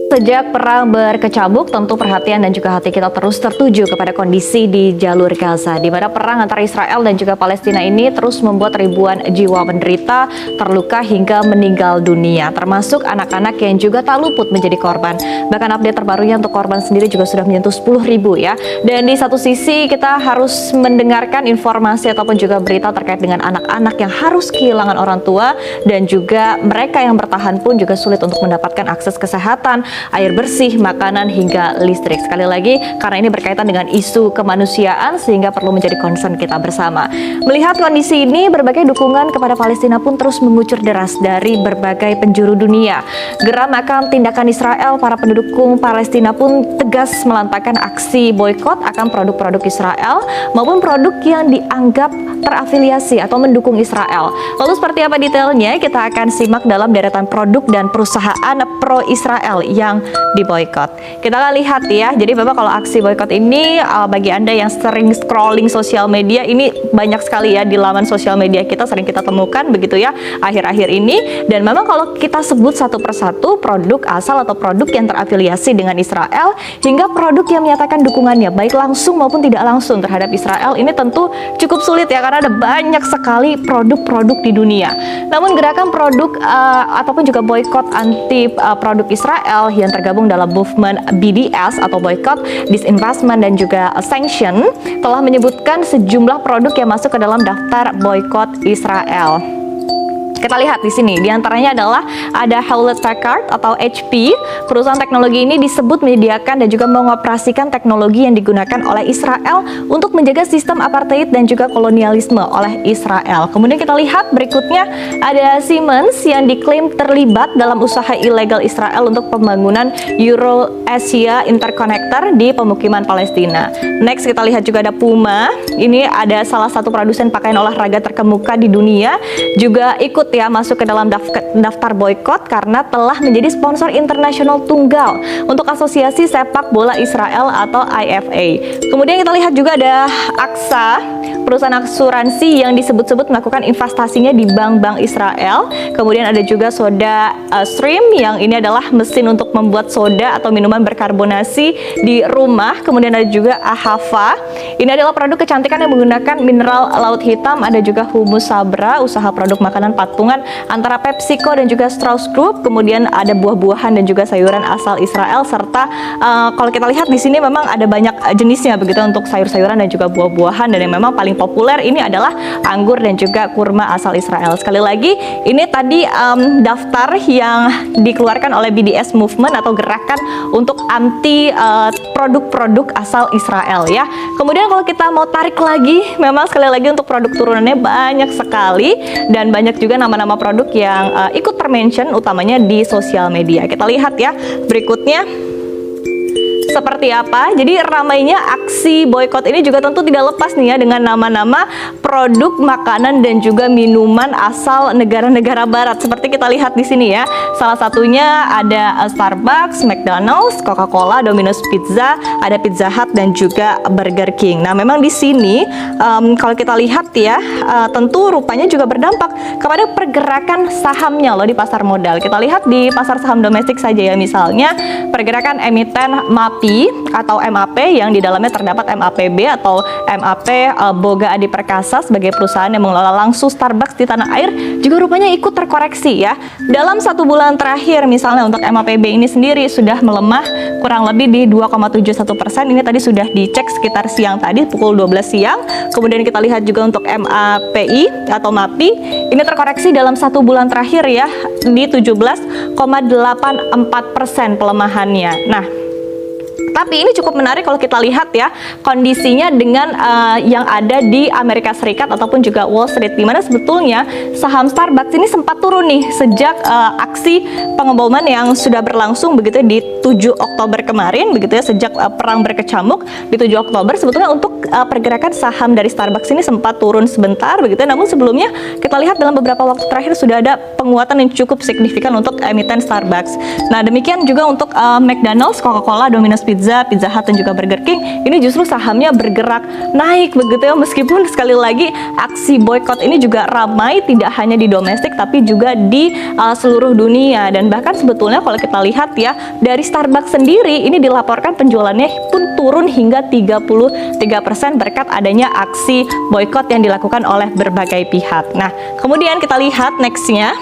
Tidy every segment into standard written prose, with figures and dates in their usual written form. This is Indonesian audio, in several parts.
Sejak perang berkecamuk, tentu perhatian dan juga hati kita terus tertuju kepada kondisi di jalur Gaza, di mana perang antara Israel dan juga Palestina ini terus membuat ribuan jiwa menderita, terluka hingga meninggal dunia, termasuk anak-anak yang juga tak luput menjadi korban. Bahkan update terbarunya untuk korban sendiri juga sudah menyentuh 10.000 ya. Dan di satu sisi kita harus mendengarkan informasi ataupun juga berita terkait dengan anak-anak yang harus kehilangan orang tua, dan juga mereka yang bertahan pun juga sulit untuk mendapatkan akses kesehatan, air bersih, makanan, hingga listrik. Sekali lagi, karena ini berkaitan dengan isu kemanusiaan sehingga perlu menjadi concern kita bersama. Melihat kondisi ini, berbagai dukungan kepada Palestina pun terus mengucur deras dari berbagai penjuru dunia. Geram akan tindakan Israel, para pendukung Palestina pun tegas melantangkan aksi boykot akan produk-produk Israel maupun produk yang dianggap terafiliasi atau mendukung Israel. Lalu seperti apa detailnya? Kita akan simak dalam deretan produk dan perusahaan pro-Israel yang diboykot. Kita akan lihat ya. Jadi memang kalau aksi boykot ini bagi Anda yang sering scrolling sosial media, ini banyak sekali ya di laman sosial media kita sering kita temukan begitu ya akhir-akhir ini. Dan memang kalau kita sebut satu persatu produk asal atau produk yang terafiliasi dengan Israel hingga produk yang menyatakan dukungannya baik langsung maupun tidak langsung terhadap Israel, ini tentu cukup sulit ya karena ada banyak sekali produk-produk di dunia. Namun gerakan produk ataupun juga boykot anti produk Israel yang tergabung dalam movement BDS atau boycott, disinvestment dan juga sanction telah menyebutkan sejumlah produk yang masuk ke dalam daftar boykot Israel. Kita lihat di sini, diantaranya adalah ada Hewlett Packard atau HP. Perusahaan teknologi ini disebut menyediakan dan juga mengoperasikan teknologi yang digunakan oleh Israel untuk menjaga sistem apartheid dan juga kolonialisme oleh Israel. Kemudian kita lihat berikutnya ada Siemens yang diklaim terlibat dalam usaha ilegal Israel untuk pembangunan Euro-Asia Interconnector di pemukiman Palestina. Next kita lihat juga ada Puma. Ini ada salah satu produsen pakaian olahraga terkemuka di dunia, juga ikut ya masuk ke dalam daftar boykot karena telah menjadi sponsor internasional tunggal untuk Asosiasi Sepak Bola Israel atau IFA. Kemudian kita lihat juga ada AXA, perusahaan asuransi yang disebut-sebut melakukan investasinya di bank-bank Israel. Kemudian ada juga Soda Stream yang ini adalah mesin untuk membuat soda atau minuman berkarbonasi di rumah. Kemudian ada juga Ahava. Ini adalah produk kecantikan yang menggunakan mineral laut hitam. Ada juga Humus Sabra, usaha produk makanan patungan antara PepsiCo dan juga Strauss Group. Kemudian ada buah-buahan dan juga sayuran asal Israel, serta kalau kita lihat di sini memang ada banyak jenisnya begitu untuk sayur-sayuran dan juga buah-buahan, dan yang memang paling populer ini adalah anggur dan juga kurma asal Israel. Sekali lagi, ini tadi daftar yang dikeluarkan oleh BDS Movement atau gerakan untuk anti produk-produk asal Israel ya. Kemudian kalau kita mau tarik lagi, memang sekali lagi untuk produk turunannya banyak sekali dan banyak juga nama-nama produk yang ikut termention utamanya di sosial media. Kita lihat ya berikutnya seperti apa. Jadi ramainya aksi boykot ini juga tentu tidak lepas nih ya dengan nama-nama produk makanan dan juga minuman asal negara-negara barat. Seperti kita lihat di sini ya. Salah satunya ada Starbucks, McDonald's, Coca-Cola, Domino's Pizza, ada Pizza Hut dan juga Burger King. Nah, memang di sini kalau kita lihat ya, tentu rupanya juga berdampak kepada pergerakan sahamnya loh di pasar modal. Kita lihat di pasar saham domestik saja ya, misalnya pergerakan emiten MAPI atau MAP yang di dalamnya terdapat MAPB atau MAP Boga Adi Perkasa sebagai perusahaan yang mengelola langsung Starbucks di tanah air juga rupanya ikut terkoreksi ya. Dalam 1 bulan terakhir misalnya untuk MAPB ini sendiri sudah melemah kurang lebih di 2,71%. Ini tadi sudah dicek sekitar siang tadi pukul 12 siang. Kemudian kita lihat juga untuk MAPI atau MAPI ini terkoreksi dalam 1 bulan terakhir ya di 17,84% pelemahannya. Nah, tapi ini cukup menarik kalau kita lihat ya kondisinya dengan yang ada di Amerika Serikat ataupun juga Wall Street, di mana sebetulnya saham Starbucks ini sempat turun nih sejak aksi pengeboman yang sudah berlangsung begitu di 7 Oktober kemarin begitu ya, sejak perang berkecamuk di 7 Oktober. Sebetulnya untuk pergerakan saham dari Starbucks ini sempat turun sebentar begitu ya, namun sebelumnya kita lihat dalam beberapa waktu terakhir sudah ada penguatan yang cukup signifikan untuk emiten Starbucks. Nah, demikian juga untuk McDonald's, Coca-Cola, Domino's Pizza Pizza, Pizza Hut dan juga Burger King ini justru sahamnya bergerak naik begitu ya, meskipun sekali lagi aksi boykot ini juga ramai tidak hanya di domestik tapi juga di seluruh dunia. Dan bahkan sebetulnya kalau kita lihat ya, dari Starbucks sendiri ini dilaporkan penjualannya pun turun hingga 33% berkat adanya aksi boykot yang dilakukan oleh berbagai pihak. Nah, kemudian kita lihat nextnya.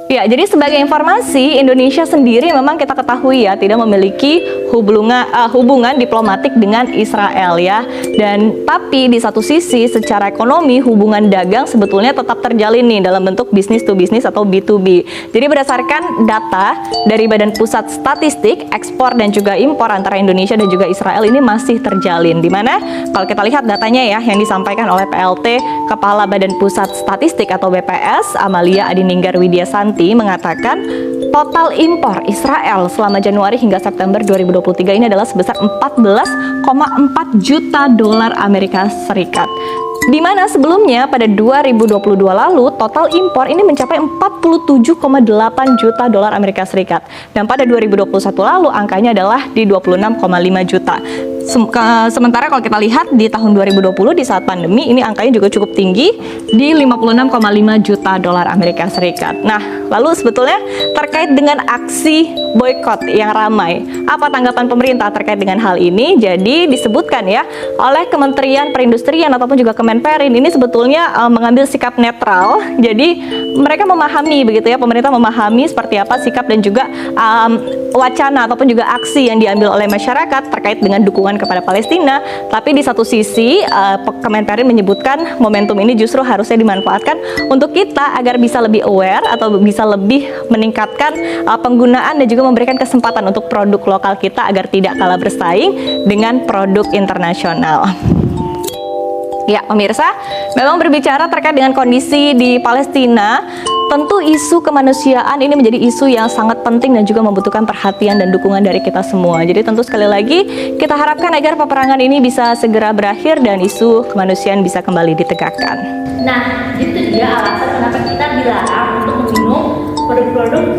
Ya, jadi sebagai informasi, Indonesia sendiri memang kita ketahui ya tidak memiliki hubungan diplomatik dengan Israel ya. Dan tapi di satu sisi secara ekonomi hubungan dagang sebetulnya tetap terjalin nih dalam bentuk business to business atau B2B. Jadi berdasarkan data dari Badan Pusat Statistik, ekspor dan juga impor antara Indonesia dan juga Israel ini masih terjalin. Dimana kalau kita lihat datanya ya yang disampaikan oleh PLT Kepala Badan Pusat Statistik atau BPS Amalia Adininggar Widiasanti mengatakan total impor Israel selama Januari hingga September 2023 ini adalah sebesar 14,4 juta dolar Amerika Serikat. Di mana sebelumnya pada 2022 lalu total impor ini mencapai 47,8 juta dolar Amerika Serikat. Dan pada 2021 lalu angkanya adalah di 26,5 juta. Sementara kalau kita lihat di tahun 2020 di saat pandemi ini angkanya juga cukup tinggi di 56,5 juta dolar Amerika Serikat. Nah, lalu sebetulnya terkait dengan aksi boykot yang ramai, apa tanggapan pemerintah terkait dengan hal ini? Jadi disebutkan ya oleh Kementerian Perindustrian ataupun juga Kemenperin ini sebetulnya mengambil sikap netral. Jadi mereka memahami begitu ya, pemerintah memahami seperti apa sikap dan juga wacana ataupun juga aksi yang diambil oleh masyarakat terkait dengan dukungan kepada Palestina. Tapi di satu sisi Kemenperin menyebutkan momentum ini justru harusnya dimanfaatkan untuk kita agar bisa lebih aware atau bisa lebih meningkatkan penggunaan dan juga memberikan kesempatan untuk produk lokal kita agar tidak kalah bersaing dengan produk internasional. Ya, pemirsa, memang berbicara terkait dengan kondisi di Palestina, tentu isu kemanusiaan ini menjadi isu yang sangat penting dan juga membutuhkan perhatian dan dukungan dari kita semua. Jadi tentu sekali lagi kita harapkan agar peperangan ini bisa segera berakhir dan isu kemanusiaan bisa kembali ditegakkan. Nah, itu dia alasan kenapa kita dilarang untuk meminum produk-produk